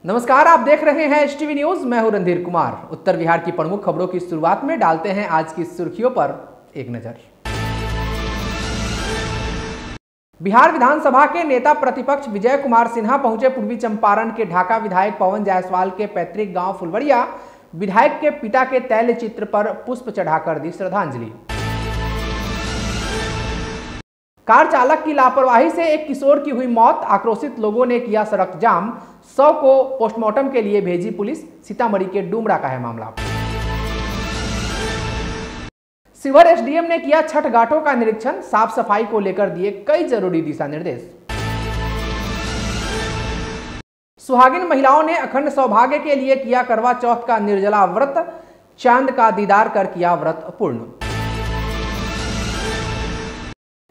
नमस्कार, आप देख रहे हैं एचटीवी न्यूज। मैं हूं रणधीर कुमार। उत्तर बिहार की प्रमुख खबरों की शुरुआत में डालते हैं आज की सुर्खियों पर एक नजर। बिहार विधानसभा के नेता प्रतिपक्ष विजय कुमार सिन्हा पहुंचे पूर्वी चंपारण के ढाका विधायक पवन जायसवाल के पैतृक गांव फुलवरिया। विधायक के पिता के तैल चित्र पर पुष्प चढ़ाकर दी श्रद्धांजलि। कार चालक की लापरवाही से एक किशोर की हुई मौत। आक्रोशित लोगों ने किया सड़क जाम। शव को पोस्टमार्टम के लिए भेजी पुलिस। सीतामढ़ी के डुमरा का है मामला। शिवहर एसडीएम ने किया छठ घाटों का निरीक्षण। साफ सफाई को लेकर दिए कई जरूरी दिशा निर्देश। सुहागिन महिलाओं ने अखंड सौभाग्य के लिए किया करवा चौथ का निर्जला व्रत। चांद का दीदार कर किया व्रत पूर्ण।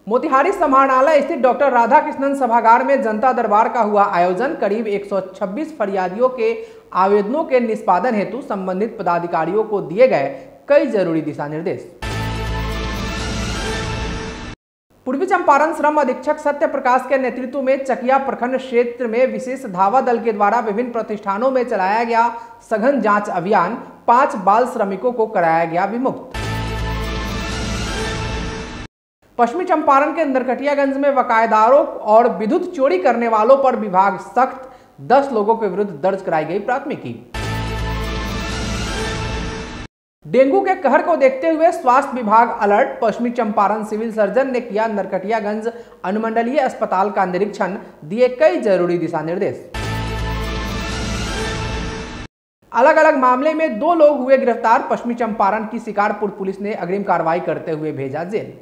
मोतिहारी समाहरणालय स्थित डॉक्टर राधाकृष्णन सभागार में जनता दरबार का हुआ आयोजन। करीब 126 फरियादियों के आवेदनों के निष्पादन हेतु संबंधित पदाधिकारियों को दिए गए कई जरूरी दिशा निर्देश। पूर्वी चंपारण श्रम अधीक्षक सत्य प्रकाश के नेतृत्व में चकिया प्रखंड क्षेत्र में विशेष धावा दल के द्वारा विभिन्न प्रतिष्ठानों में चलाया गया सघन जांच अभियान। 5 बाल श्रमिकों को कराया गया विमुक्त। पश्चिमी चंपारण के नरकटियागंज में बकायेदारों और विद्युत चोरी करने वालों पर विभाग सख्त। 10 लोगों के विरुद्ध दर्ज कराई गई प्राथमिकी। डेंगू के कहर को देखते हुए स्वास्थ्य विभाग अलर्ट। पश्चिमी चंपारण सिविल सर्जन ने किया नरकटियागंज अनुमंडलीय अस्पताल का निरीक्षण। दिए कई जरूरी दिशा निर्देश। अलग अलग मामले में 2 लोग हुए गिरफ्तार। पश्चिमी चंपारण की शिकारपुर पुलिस ने अग्रिम कार्रवाई करते हुए भेजा जेल।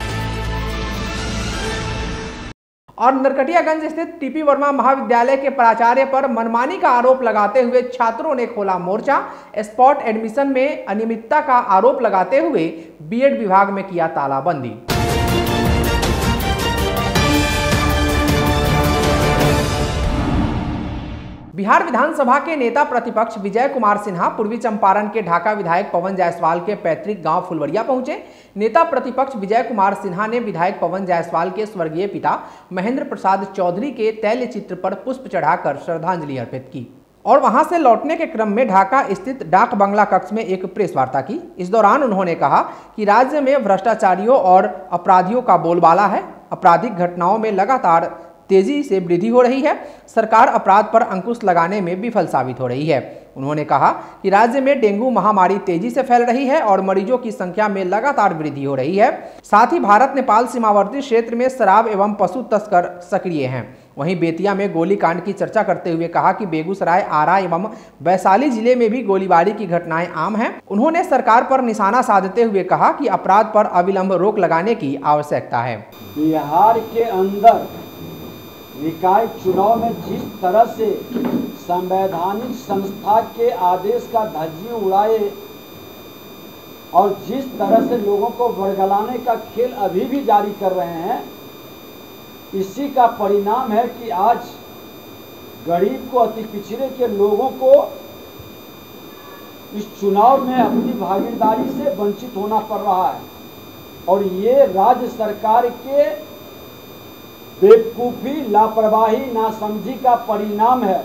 और नरकटियागंज स्थित टीपी वर्मा महाविद्यालय के प्राचार्य पर मनमानी का आरोप लगाते हुए छात्रों ने खोला मोर्चा। स्पॉट एडमिशन में अनियमितता का आरोप लगाते हुए बीएड विभाग में किया तालाबंदी। बिहार विधानसभा के नेता प्रतिपक्ष विजय कुमार सिन्हा पूर्वी चंपारण के ढाका विधायक पवन जायसवाल के पैतृक गांव फुलवरिया पहुंचे। नेता प्रतिपक्ष विजय कुमार सिन्हा ने विधायक पवन जायसवाल के स्वर्गीय पिता महेंद्र प्रसाद चौधरी के तैल चित्र पर पुष्प चढ़ाकर श्रद्धांजलि अर्पित की और वहां से लौटने के क्रम में ढाका स्थित डाक बंगला कक्ष में एक प्रेस वार्ता की। इस दौरान उन्होंने कहा कि राज्य में भ्रष्टाचारियों और अपराधियों का बोलबाला है। आपराधिक घटनाओं में लगातार तेजी से वृद्धि हो रही है। सरकार अपराध पर अंकुश लगाने में विफल साबित हो रही है। उन्होंने कहा कि राज्य में डेंगू महामारी तेजी से फैल रही है और मरीजों की संख्या में लगातार वृद्धि हो रही है। साथ ही भारत नेपाल सीमावर्ती क्षेत्र में शराब एवं पशु तस्कर सक्रिय हैं। वहीं बेतिया में गोलीकांड की चर्चा करते हुए कहा कि बेगूसराय, आरा एवं वैशाली जिले में भी गोलीबारी की घटनाएं आम हैं। उन्होंने सरकार पर निशाना साधते हुए कहा कि अपराध पर अविलंब रोक लगाने की आवश्यकता है। बिहार के अंदर निकाय चुनाव में जिस तरह से संवैधानिक संस्था के आदेश का धज्जी उड़ाए और जिस तरह से लोगों को बरगलाने का खेल अभी भी जारी कर रहे हैं, इसी का परिणाम है कि आज गरीब को, अति पिछड़े के लोगों को इस चुनाव में अपनी भागीदारी से वंचित होना पड़ रहा है। और ये राज्य सरकार के बेवकूफ़ी, लापरवाही, नासमझी का परिणाम है।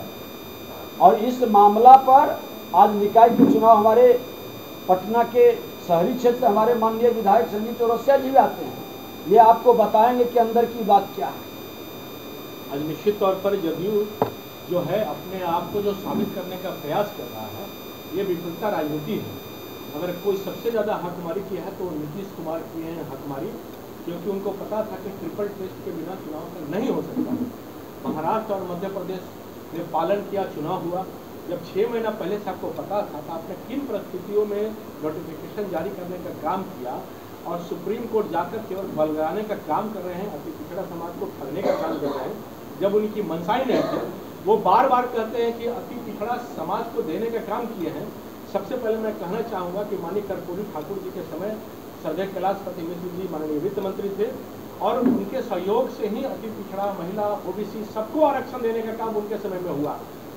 और इस मामला पर आज निकाय के चुनाव हमारे पटना के शहरी क्षेत्र से हमारे माननीय विधायक संजीव चौरसिया जी भी आते हैं। ये आपको बताएंगे कि अंदर की बात क्या है। आज निश्चित तौर पर जदयू जो है अपने आप को जो साबित करने का प्रयास कर रहा है, ये विफलता राजनीति है। अगर कोई सबसे ज़्यादा हकमारी की है तो नीतीश कुमार की है हकमारी, क्योंकि उनको पता था कि ट्रिपल टेस्ट के बिना चुनाव नहीं हो सकता। महाराष्ट्र और मध्य प्रदेश ने पालन किया, चुनाव हुआ। जब 6 महीना पहले से आपको पता था तो आपने किन परिस्थितियों में नोटिफिकेशन जारी करने का काम किया और सुप्रीम कोर्ट जाकर केवल बलगाने का काम कर रहे हैं, अति पिछड़ा समाज को ठगने का काम कर रहे हैं। जब उनकी मंशाई नहीं थी, वो बार बार कहते हैं कि अति पिछड़ा समाज को देने का काम किए हैं। सबसे पहले मैं कहना चाहूँगा कि माननीय कर्पूरी ठाकुर जी के समय सर्जय कैलाशपति मिश्र जी माननीय वित्त मंत्री थे और उनके सहयोग से ही अति पिछड़ा, महिला, ओबीसी सबको आरक्षण देने का काम उनके समय में हुआ।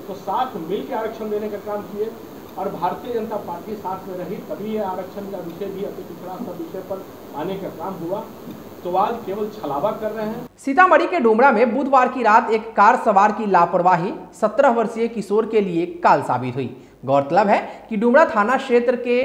तो साथ मिल के आरक्षण देने का काम किए और भारतीय जनता पार्टी साथ में रही, तभी ये आरक्षण का विषय भी अति पिछड़ा सब विषय पर आने का काम हुआ। तो आज केवल छलावा कर रहे हैं। सीतामढ़ी के डुमरा में बुधवार की रात एक कार सवार की लापरवाही 17 वर्षीय किशोर के लिए काल साबित हुई। गौरतलब है कि डुमरा थाना क्षेत्र के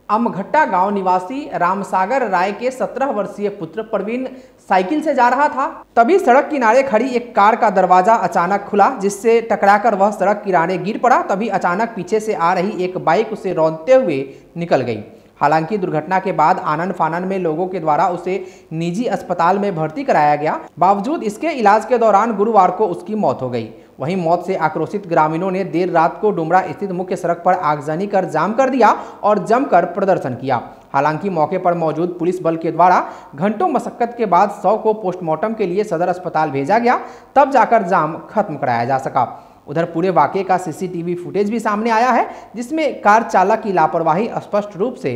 अमघट्टा गांव निवासी रामसागर राय के 17 वर्षीय पुत्र प्रवीण साइकिल से जा रहा था। तभी सड़क किनारे खड़ी एक कार का दरवाजा अचानक खुला, जिससे टकराकर वह सड़क किनारे गिर पड़ा। तभी अचानक पीछे से आ रही एक बाइक उसे रौंदते हुए निकल गई। हालांकि दुर्घटना के बाद आनन फानन में लोगों के द्वारा उसे निजी अस्पताल में भर्ती कराया गया। बावजूद इसके इलाज के दौरान गुरुवार को उसकी मौत हो गई। वहीं मौत से आक्रोशित ग्रामीणों ने देर रात को डुमरा स्थित मुख्य सड़क पर आगजनी कर जाम कर दिया और जमकर प्रदर्शन किया। हालांकि मौके पर मौजूद पुलिस बल के द्वारा घंटों मशक्कत के बाद शव को पोस्टमार्टम के लिए सदर अस्पताल भेजा गया, तब जाकर जाम खत्म कराया जा सका। उधर पूरे वाकये का सीसीटीवी फुटेज भी सामने आया है, जिसमें कार चालक की लापरवाही स्पष्ट रूप से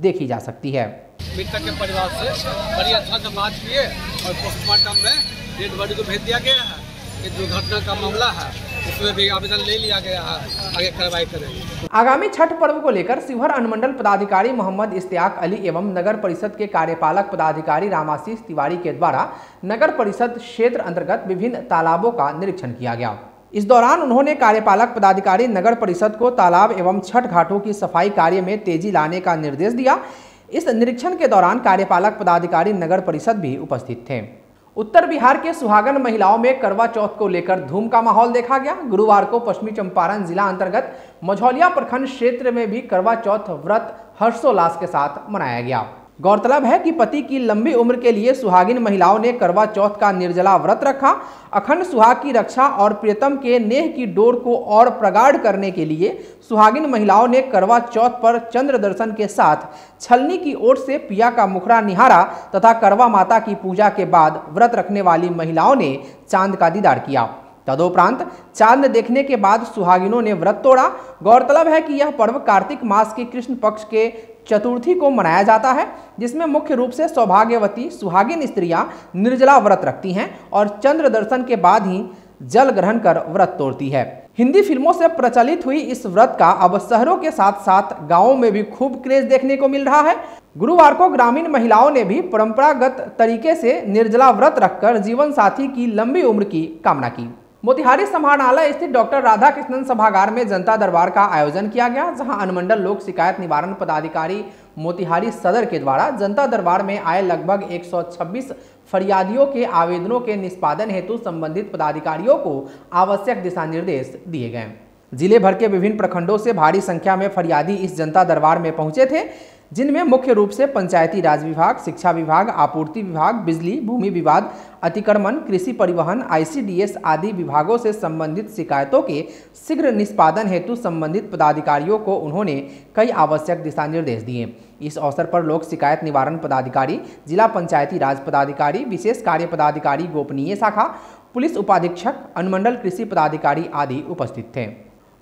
देखी जा सकती है। मृतक के परिवार से बड़ी अच्छा से बात किए और पोस्टमार्टम में डेड बॉडी को भेज दिया गया है। ये दुर्घटना का मामला है, उसमें भी आवेदन ले लिया गया है, आगे कार्रवाई करेंगे। आगामी छठ पर्व को लेकर शिवहर अनुमंडल पदाधिकारी मोहम्मद इश्तियाक अली एवं नगर परिषद के कार्यपालक पदाधिकारी रामाशीष तिवारी के द्वारा नगर परिषद क्षेत्र अंतर्गत विभिन्न तालाबों का निरीक्षण किया गया। इस दौरान उन्होंने कार्यपालक पदाधिकारी नगर परिषद को तालाब एवं छठ घाटों की सफाई कार्य में तेजी लाने का निर्देश दिया। इस निरीक्षण के दौरान कार्यपालक पदाधिकारी नगर परिषद भी उपस्थित थे। उत्तर बिहार के सुहागन महिलाओं में करवा चौथ को लेकर धूम का माहौल देखा गया। गुरुवार को पश्चिमी चंपारण जिला अंतर्गत मझौलिया प्रखंड क्षेत्र में भी करवा चौथ व्रत हर्षोल्लास के साथ मनाया गया। गौरतलब है कि पति की लंबी उम्र के लिए सुहागिन महिलाओं ने करवा चौथ का निर्जला व्रत रखा। अखंड सुहाग की रक्षा और प्रियतम के नेह की डोर को और प्रगाढ़ करने के लिए सुहागिन महिलाओं ने करवा चौथ पर चंद्र दर्शन के साथ छलनी की ओर से पिया का मुखड़ा निहारा तथा करवा माता की पूजा के बाद व्रत रखने वाली महिलाओं ने चांद का दीदार किया। तदोपरांत चांद देखने के बाद सुहागिनों ने व्रत तोड़ा। गौरतलब है कि यह पर्व कार्तिक मास के कृष्ण पक्ष के चतुर्थी को मनाया जाता है, जिसमें मुख्य रूप से सौभाग्यवती सुहागिन स्त्रियां निर्जला व्रत रखती हैं और चंद्र दर्शन के बाद ही जल ग्रहण कर व्रत तोड़ती है। हिंदी फिल्मों से प्रचलित हुई इस व्रत का अब शहरों के साथ साथ गांवों में भी खूब क्रेज देखने को मिल रहा है। गुरुवार को ग्रामीण महिलाओं ने भी परंपरागत तरीके से निर्जला व्रत रखकर जीवन साथी की लंबी उम्र की कामना की। मोतिहारी समाहरणालय स्थित डॉक्टर राधाकृष्णन सभागार में जनता दरबार का आयोजन किया गया, जहां अनुमंडल लोक शिकायत निवारण पदाधिकारी मोतिहारी सदर के द्वारा जनता दरबार में आए लगभग 126 फरियादियों के आवेदनों के निष्पादन हेतु संबंधित पदाधिकारियों को आवश्यक दिशा निर्देश दिए गए। जिले भर के विभिन्न प्रखंडों से भारी संख्या में फरियादी इस जनता दरबार में पहुंचे थे, जिनमें मुख्य रूप से पंचायती राज विभाग, शिक्षा विभाग, आपूर्ति विभाग, बिजली, भूमि विवाद, अतिक्रमण, कृषि परिवहन, ICDS आदि विभागों से संबंधित शिकायतों के शीघ्र निष्पादन हेतु संबंधित पदाधिकारियों को उन्होंने कई आवश्यक दिशा निर्देश दिए। इस अवसर पर लोक शिकायत निवारण पदाधिकारी, जिला पंचायती राज पदाधिकारी, विशेष कार्य पदाधिकारी गोपनीय शाखा, पुलिस उपाधीक्षक, अनुमंडल कृषि पदाधिकारी आदि उपस्थित थे।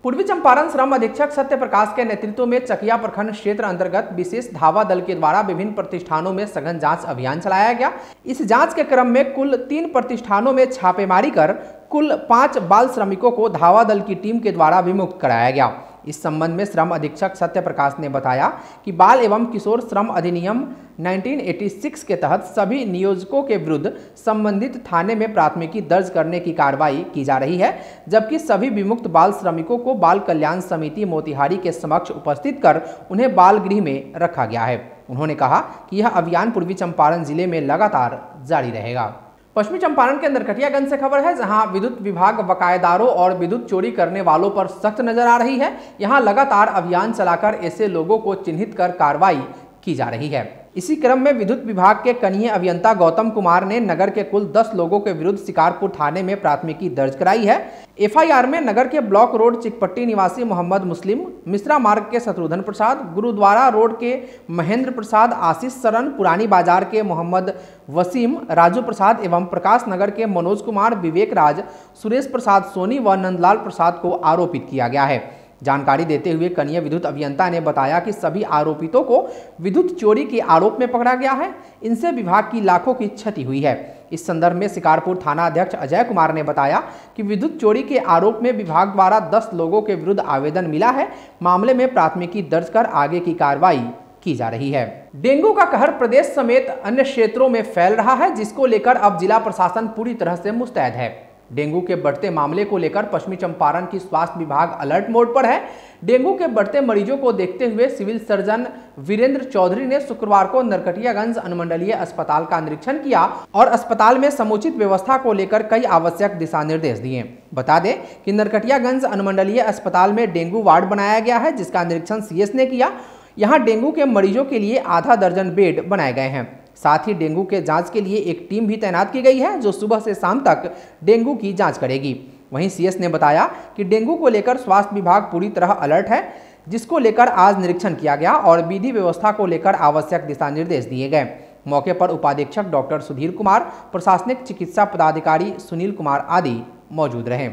पूर्वी चंपारण श्रम अधीक्षक सत्य प्रकाश के नेतृत्व में चकिया प्रखंड क्षेत्र अंतर्गत विशेष धावा दल के द्वारा विभिन्न प्रतिष्ठानों में सघन जांच अभियान चलाया गया। इस जांच के क्रम में कुल 3 प्रतिष्ठानों में छापेमारी कर कुल 5 बाल श्रमिकों को धावा दल की टीम के द्वारा विमुक्त कराया गया। इस संबंध में श्रम अधीक्षक सत्य प्रकाश ने बताया कि बाल एवं किशोर श्रम अधिनियम 1986 के तहत सभी नियोजकों के विरुद्ध संबंधित थाने में प्राथमिकी दर्ज करने की कार्रवाई की जा रही है, जबकि सभी विमुक्त बाल श्रमिकों को बाल कल्याण समिति मोतिहारी के समक्ष उपस्थित कर उन्हें बाल गृह में रखा गया है। उन्होंने कहा कि यह अभियान पूर्वी चंपारण जिले में लगातार जारी रहेगा। पश्चिमी चंपारण के नरकटियागंज से खबर है, जहां विद्युत विभाग बकायेदारों और विद्युत चोरी करने वालों पर सख्त नजर आ रही है। यहां लगातार अभियान चलाकर ऐसे लोगों को चिन्हित कर कार्रवाई की जा रही है। इसी क्रम में विद्युत विभाग के कनीय अभियंता गौतम कुमार ने नगर के कुल 10 लोगों के विरुद्ध शिकारपुर थाने में प्राथमिकी दर्ज कराई है। FIR में नगर के ब्लॉक रोड चिकपट्टी निवासी मोहम्मद मुस्लिम, मिश्रा मार्ग के शत्रुघ्न प्रसाद, गुरुद्वारा रोड के महेंद्र प्रसाद, आशीष शरण, पुरानी बाजार के मोहम्मद वसीम, राजू प्रसाद एवं प्रकाश नगर के मनोज कुमार, विवेक राज, सुरेश प्रसाद सोनी व नंदलाल प्रसाद को आरोपित किया गया है। जानकारी देते हुए कनीय विद्युत अभियंता ने बताया कि सभी आरोपितों को विद्युत चोरी के आरोप में पकड़ा गया है। इनसे विभाग की लाखों की क्षति हुई है। इस संदर्भ में शिकारपुर थाना अध्यक्ष अजय कुमार ने बताया कि विद्युत चोरी के आरोप में विभाग द्वारा 10 लोगों के विरुद्ध आवेदन मिला है। मामले में प्राथमिकी दर्ज कर आगे की कार्रवाई की जा रही है। डेंगू का कहर प्रदेश समेत अन्य क्षेत्रों में फैल रहा है, जिसको लेकर अब जिला प्रशासन पूरी तरह से मुस्तैद है। डेंगू के बढ़ते मामले को लेकर पश्चिमी चंपारण की स्वास्थ्य विभाग अलर्ट मोड पर है। डेंगू के बढ़ते मरीजों को देखते हुए सिविल सर्जन वीरेंद्र चौधरी ने शुक्रवार को नरकटियागंज अनुमंडलीय अस्पताल का निरीक्षण किया और अस्पताल में समुचित व्यवस्था को लेकर कई आवश्यक दिशा निर्देश दिए। बता दें कि नरकटियागंज अनुमंडलीय अस्पताल में डेंगू वार्ड बनाया गया है, जिसका निरीक्षण सीएस ने किया। यहाँ डेंगू के मरीजों के लिए आधा दर्जन बेड बनाए गए हैं। साथ ही डेंगू के जांच के लिए एक टीम भी तैनात की गई है, जो सुबह से शाम तक डेंगू की जांच करेगी। वहीं सीएस ने बताया कि डेंगू को लेकर स्वास्थ्य विभाग पूरी तरह अलर्ट है, जिसको लेकर आज निरीक्षण किया गया और विधि व्यवस्था को लेकर आवश्यक दिशा निर्देश दिए गए। मौके पर उपाधीक्षक डॉक्टर सुधीर कुमार, प्रशासनिक चिकित्सा पदाधिकारी सुनील कुमार आदि मौजूद रहे।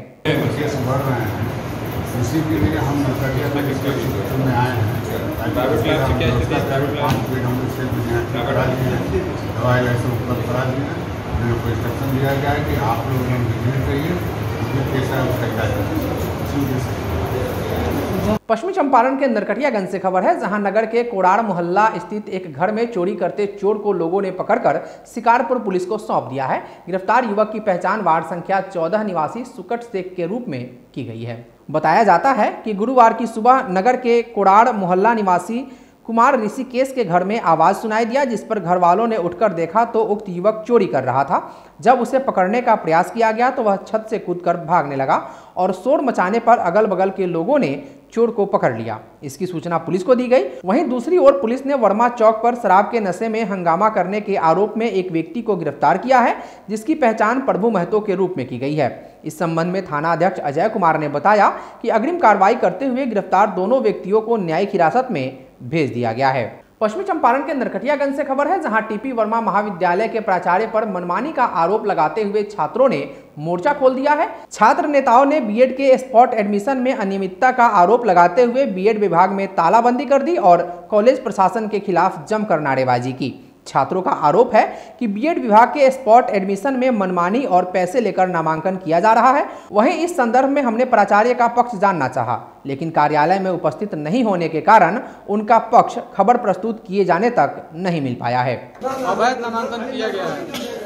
इसी के लिए हम नरकटियागंज में आए हैं। दवाई ऐसे उपलब्ध करा दिए हैं। मेरे को इंस्ट्रक्शन दिया गया है कि आप लोग विजिट करिए, उसमें कैसा पश्चिमी चंपारण के नरकटियागंज से खबर है, जहां नगर के कोड़ार मोहल्ला स्थित एक घर में चोरी करते चोर को लोगों ने पकड़कर शिकारपुर पुलिस को सौंप दिया है। गिरफ्तार युवक की पहचान वार्ड संख्या 14 निवासी सुकट शेख के रूप में की गई है। बताया जाता है कि गुरुवार की सुबह नगर के कोड़ार मोहल्ला निवासी कुमार ऋषिकेश के घर में आवाज सुनाई दिया, जिस पर घर वालों ने उठकर देखा तो उक्त युवक चोरी कर रहा था। जब उसे पकड़ने का प्रयास किया गया तो वह छत से कूदकर भागने लगा और शोर मचाने पर अगल बगल के लोगों ने चोर को पकड़ लिया। इसकी सूचना पुलिस को दी गई। वहीं दूसरी ओर पुलिस ने वर्मा चौक पर शराब के नशे में हंगामा करने के आरोप में एक व्यक्ति को गिरफ्तार किया है, जिसकी पहचान प्रभु महतो के रूप में की गई है। इस संबंध में थाना अध्यक्ष अजय कुमार ने बताया कि अग्रिम कार्रवाई करते हुए गिरफ्तार दोनों व्यक्तियों को न्यायिक हिरासत में भेज दिया गया है। पश्चिमी चंपारण के नरकटियागंज से खबर है, जहां टीपी वर्मा महाविद्यालय के प्राचार्य पर मनमानी का आरोप लगाते हुए छात्रों ने मोर्चा खोल दिया है। छात्र नेताओं ने बीएड के स्पॉट एडमिशन में अनियमितता का आरोप लगाते हुए बीएड विभाग में तालाबंदी कर दी और कॉलेज प्रशासन के खिलाफ जमकर नारेबाजी की। छात्रों का आरोप है कि बीएड विभाग के स्पॉट एडमिशन में मनमानी और पैसे लेकर नामांकन किया जा रहा है। वहीं इस संदर्भ में हमने प्राचार्य का पक्ष जानना चाहा, लेकिन कार्यालय में उपस्थित नहीं होने के कारण उनका पक्ष खबर प्रस्तुत किए जाने तक नहीं मिल पाया है। अवैध नामांकन किया गया है,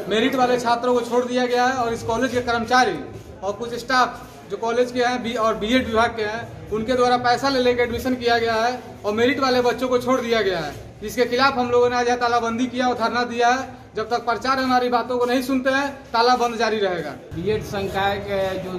मेरिट वाले छात्रों को छोड़ दिया गया है और इस कॉलेज के कर्मचारी और कुछ स्टाफ जो कॉलेज के हैं और बीएड विभाग के हैं, उनके द्वारा पैसा ले लेकर एडमिशन किया गया है और मेरिट वाले बच्चों को छोड़ दिया गया है। इसके खिलाफ हम लोगों ने आज तालाबंदी किया और धरना दिया है। जब तक प्राचार्य हमारी बातों को नहीं सुनते हैं, तालाबंद जारी रहेगा। बीएड संकाय के जो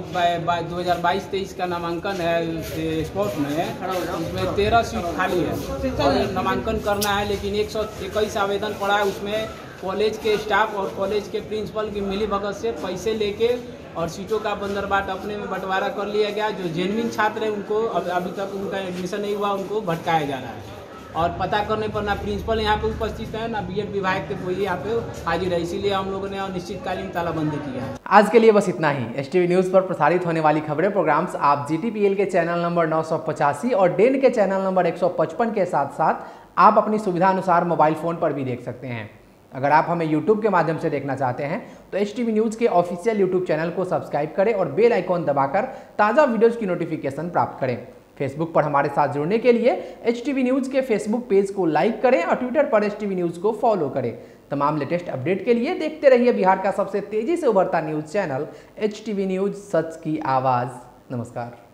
2022-23 का नामांकन है स्पोर्ट्स में, उसमें 13 सीट खाली है और नामांकन करना है, लेकिन 121 आवेदन पड़ा है। उसमें कॉलेज के स्टाफ और कॉलेज के प्रिंसिपल की मिलीभगत से पैसे लेके और सीटों का बंदरबाट अपने में बंटवारा कर लिया गया। जो जेन्युइन छात्र है उनको अभी तक उनका एडमिशन नहीं हुआ, उनको भटकाया जा रहा है और पता करने पर ना प्रिंसिपल यहाँ पे उपस्थित है, ना बीएड विभाग के कोई यहाँ पे हाजिर है। इसीलिए हम लोगों ने अनिश्चितकालीन तालाबंदी किया है। आज के लिए बस इतना ही। एचटीवी न्यूज पर प्रसारित होने वाली खबरें प्रोग्राम्स आप जीटीपीएल के चैनल नंबर 985 और डेन के चैनल नंबर 155 के साथ साथ आप अपनी सुविधा अनुसार मोबाइल फोन पर भी देख सकते हैं। अगर आप हमें YouTube के माध्यम से देखना चाहते हैं तो एचटीवी न्यूज़ के ऑफिशियल YouTube चैनल को सब्सक्राइब करें और बेल आइकॉन दबाकर ताज़ा वीडियोज की नोटिफिकेशन प्राप्त करें। फेसबुक पर हमारे साथ जुड़ने के लिए एचटीवी न्यूज़ के फेसबुक पेज को लाइक करें और ट्विटर पर एचटीवी न्यूज़ को फॉलो करें। तमाम लेटेस्ट अपडेट के लिए देखते रहिए बिहार का सबसे तेजी से उभरता न्यूज़ चैनल एचटीवी न्यूज़, सच की आवाज़। नमस्कार।